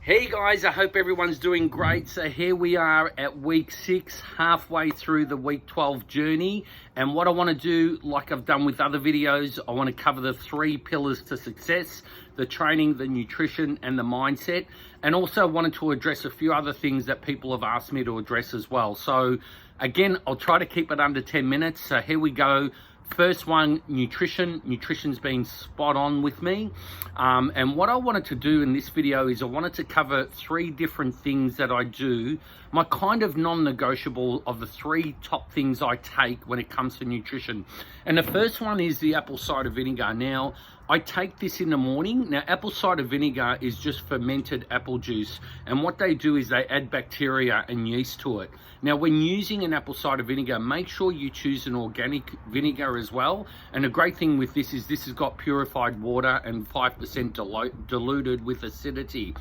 Hey guys, I hope everyone's doing great. So here we are at week 6, halfway through the week 12 journey. And what I want to do, like I've done with other videos, I want to cover the 3 pillars to success: the training, the nutrition, and the mindset. And also wanted to address a few other things that people have asked me to address as well. So again, I'll try to keep it under 10 minutes. So here we go. First one, nutrition. Nutrition's been spot on with me. And what I wanted to do in this video is I wanted to cover 3 different things that I do, my kind of non-negotiable of the 3 top things I take when it comes to nutrition. And the first one is the apple cider vinegar. Now, I take this in the morning. Now, apple cider vinegar is just fermented apple juice. And what they do is they add bacteria and yeast to it. Now, when using an apple cider vinegar, make sure you choose an organic vinegar as well. And the great thing with this is this has got purified water and 5% diluted with acidity.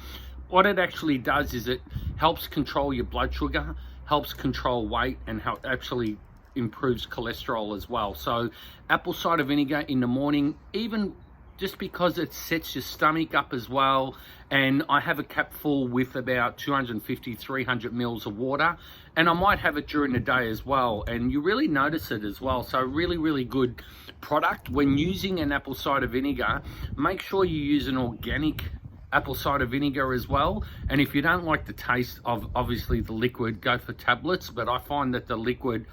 What it actually does is it helps control your blood sugar, helps control weight, and actually improves cholesterol as well. So apple cider vinegar in the morning, even just because it sets your stomach up as well. And I have a cap full with about 250-300 mils of water, and I might have it during the day as well, and you really notice it as well. So really good product. When using an apple cider vinegar, make sure you use an organic apple cider vinegar as well. And if you don't like the taste of obviously the liquid, go for tablets, but I find that the liquid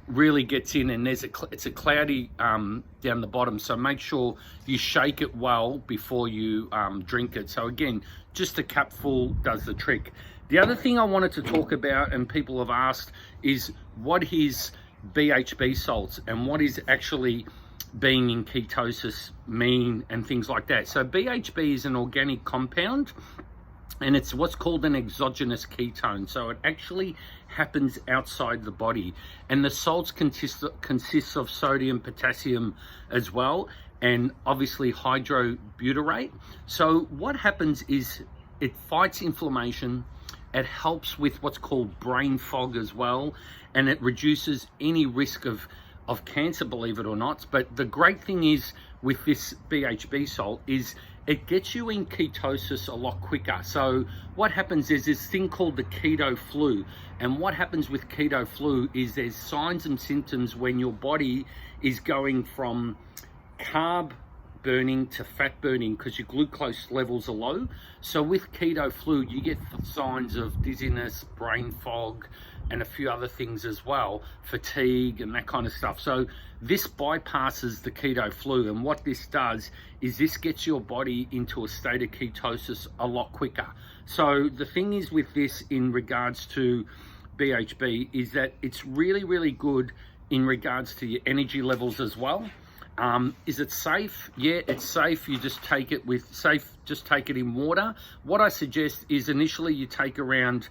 really gets in, and it's a cloudy down the bottom, so make sure you shake it well before you drink it. So again, just a cup full does the trick. The other thing I wanted to talk about, and people have asked, is what is BHB salts and what is actually being in ketosis mean and things like that. So BHB is an organic compound, and it's what's called an exogenous ketone. So it actually happens outside the body. And the salts consists of sodium, potassium as well, and obviously hydrobutyrate. So what happens is it fights inflammation, it helps with what's called brain fog as well, and it reduces any risk of cancer, believe it or not. But the great thing is with this BHB salt is it gets you in ketosis a lot quicker. So what happens is this thing called the keto flu. And what happens with keto flu is there's signs and symptoms when your body is going from carb burning to fat burning because your glucose levels are low. So with keto flu, you get signs of dizziness, brain fog, and a few other things as well, fatigue and that kind of stuff. So this bypasses the keto flu, and what this does is this gets your body into a state of ketosis a lot quicker. So the thing is with this in regards to BHB is that it's really good in regards to your energy levels as well. Is it safe? Yeah, it's safe. You just take it just take it in water. What I suggest is initially you take around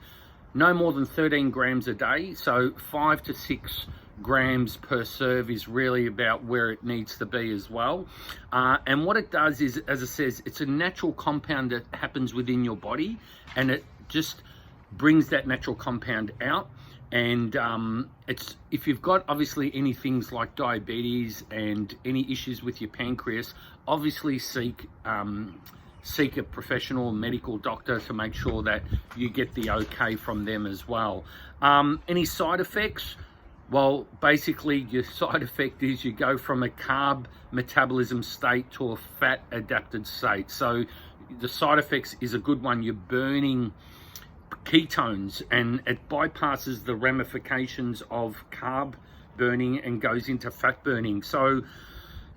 no more than 13 grams a day. So 5 to 6 grams per serve is really about where it needs to be as well. And what it does is, as it says, it's a natural compound that happens within your body, and it just brings that natural compound out. And it's, if you've got obviously any things like diabetes and any issues with your pancreas, obviously seek a professional medical doctor to make sure that you get the okay from them as well. Any side effects? Well, basically your side effect is you go from a carb metabolism state to a fat adapted state. So the side effects is a good one. You're burning ketones, and it bypasses the ramifications of carb burning and goes into fat burning. So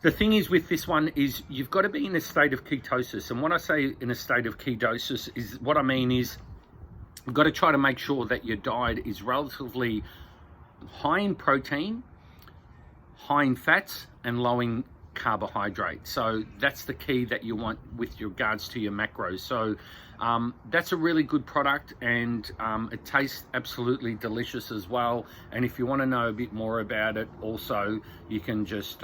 the thing is with this one is you've got to be in a state of ketosis. And what I say in a state of ketosis is, what I mean is you've got to try to make sure that your diet is relatively high in protein, high in fats, and low in carbohydrate. So that's the key that you want with regards to your macros. So that's a really good product, and it tastes absolutely delicious as well. And if you want to know a bit more about it also, you can just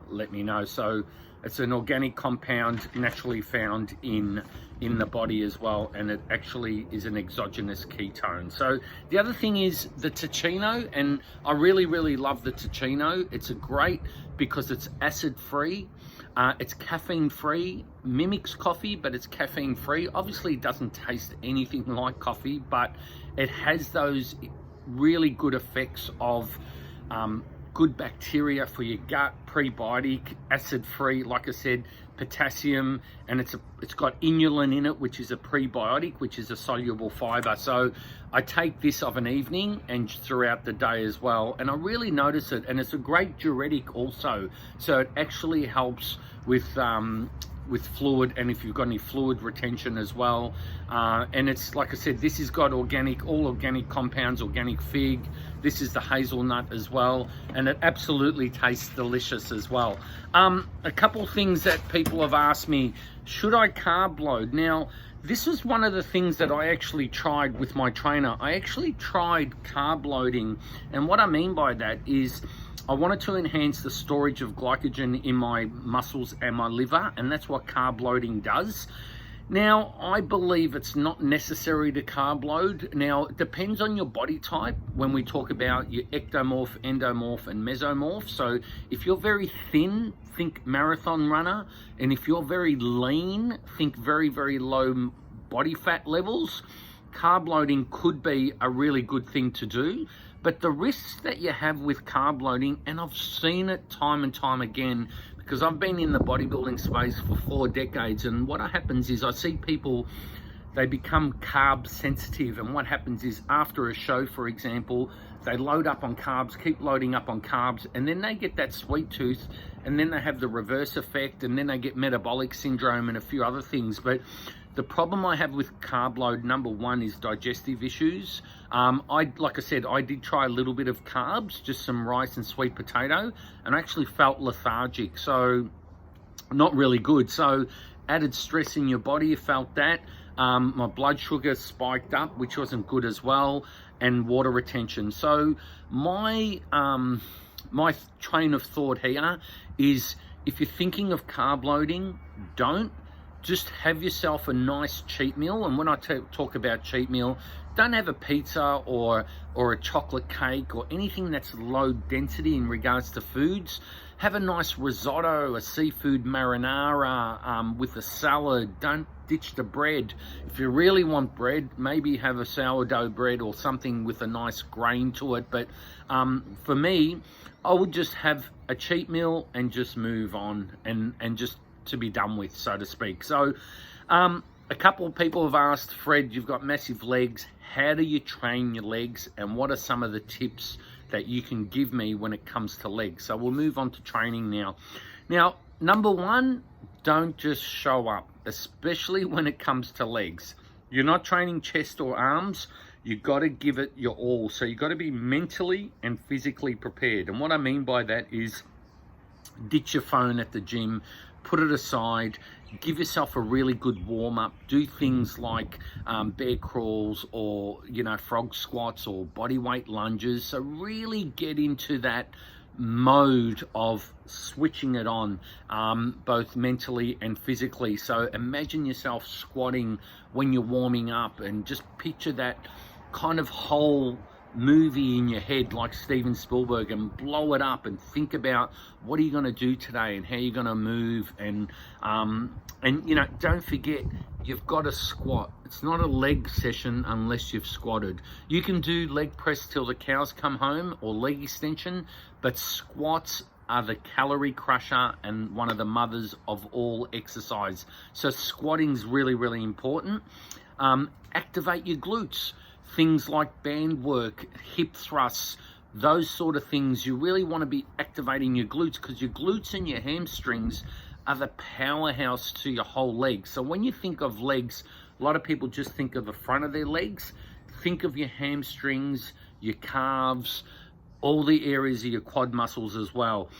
let me know. So it's an organic compound naturally found in in the body as well, and it actually is an exogenous ketone. So the other thing is the Toccino, and I really love the Toccino. It's a great because it's acid free, it's caffeine free, mimics coffee, but it's caffeine free. Obviously it doesn't taste anything like coffee, but it has those really good effects of good bacteria for your gut, prebiotic, acid free, like I said, potassium, and it's got inulin in it, which is a prebiotic, which is a soluble fiber. So I take this of an evening and throughout the day as well, and I really notice it. And it's a great diuretic also, so it actually helps with fluid, and if you've got any fluid retention as well. And it's, like I said, this has got all organic compounds, organic fig. This is the hazelnut as well, and it absolutely tastes delicious as well. A couple things that people have asked me, should I carb load? Now, this is one of the things that I actually tried with my trainer. I actually tried carb loading, and what I mean by that is I wanted to enhance the storage of glycogen in my muscles and my liver, and that's what carb loading does. Now, I believe it's not necessary to carb load. Now, it depends on your body type when we talk about your ectomorph, endomorph, and mesomorph. So if you're very thin, think marathon runner. And if you're very lean, think very low body fat levels. Carb loading could be a really good thing to do. But the risks that you have with carb loading, and I've seen it time and time again, because I've been in the bodybuilding space for 4 decades, and what happens is I see people, they become carb sensitive, and what happens is after a show, for example, they load up on carbs, keep loading up on carbs, and then they get that sweet tooth, and then they have the reverse effect, and then they get metabolic syndrome and a few other things. But the problem I have with carb load, number one, is digestive issues. Like I said, I did try a little bit of carbs, just some rice and sweet potato, and I actually felt lethargic, so not really good. So added stress in your body, you felt that. My blood sugar spiked up, which wasn't good as well, and water retention. So my train of thought here is, if you're thinking of carb loading, don't. Just have yourself a nice cheat meal. And when I talk about cheat meal, don't have a pizza or a chocolate cake or anything that's low density in regards to foods. Have a nice risotto, a seafood marinara with a salad. Don't ditch the bread. If you really want bread, maybe have a sourdough bread or something with a nice grain to it. But for me, I would just have a cheat meal and just move on and just to be done with, so to speak. So a couple of people have asked, Fred, you've got massive legs, how do you train your legs, and what are some of the tips that you can give me when it comes to legs? So we'll move on to training now. Now, number one, don't just show up, especially when it comes to legs. You're not training chest or arms, you've got to give it your all. So you've got to be mentally and physically prepared. And what I mean by that is, ditch your phone at the gym, put it aside, give yourself a really good warm-up. Do things like bear crawls or, frog squats or body weight lunges. So really get into that mode of switching it on, both mentally and physically. So imagine yourself squatting when you're warming up, and just picture that kind of whole movie in your head like Steven Spielberg, and blow it up and think about what are you going to do today and how you're going to move, and don't forget, you've got to squat. It's not a leg session unless you've squatted. You can do leg press till the cows come home or leg extension, but squats are the calorie crusher and one of the mothers of all exercise. So squatting's really important. Activate your glutes. Things like band work, hip thrusts, those sort of things. You really want to be activating your glutes, because your glutes and your hamstrings are the powerhouse to your whole leg. So when you think of legs, a lot of people just think of the front of their legs. Think of your hamstrings, your calves, all the areas of your quad muscles as well.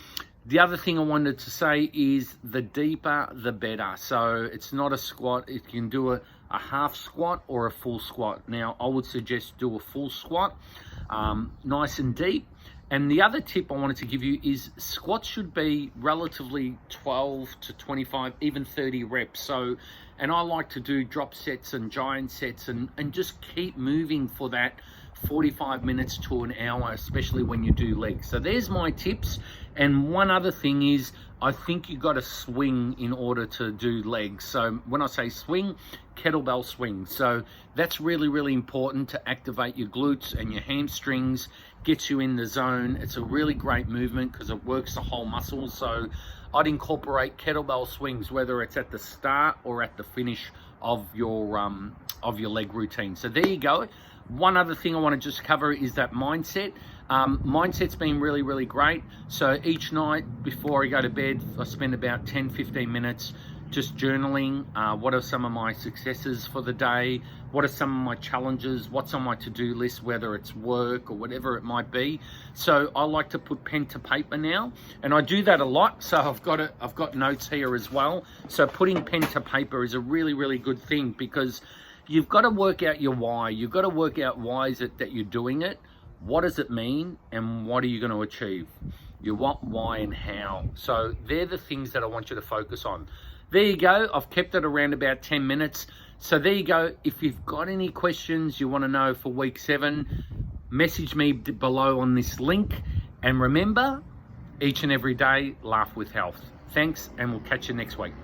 The other thing I wanted to say is, the deeper the better. So it's not a squat. You can do a half squat or a full squat. Now, I would suggest do a full squat, nice and deep. And the other tip I wanted to give you is, squats should be relatively 12 to 25, even 30 reps. So And I like to do drop sets and giant sets and just keep moving for that 45 minutes to an hour, especially when you do legs. So there's my tips. And one other thing is, I think you got to swing in order to do legs. So when I say swing, kettlebell swing. So that's really, really important to activate your glutes and your hamstrings, gets you in the zone. It's a really great movement because it works the whole muscle. So I'd incorporate kettlebell swings, whether it's at the start or at the finish of your leg routine. So there you go. One other thing I want to just cover is that mindset. Mindset's been really, really great. So each night before I go to bed, I spend about 10-15 minutes just journaling. What are some of my successes for the day? What are some of my challenges? What's on my to-do list, whether it's work or whatever it might be? So I like to put pen to paper now, and I do that a lot. So I've got notes here as well. So putting pen to paper is a really, really good thing, because you've got to work out your why. You've got to work out why is it that you're doing it. What does it mean, and what are you going to achieve? Your what, why, and how. So they're the things that I want you to focus on. There you go. I've kept it around about 10 minutes. So there you go. If you've got any questions you want to know for week 7, message me below on this link. And remember, each and every day, laugh with health. Thanks, and we'll catch you next week.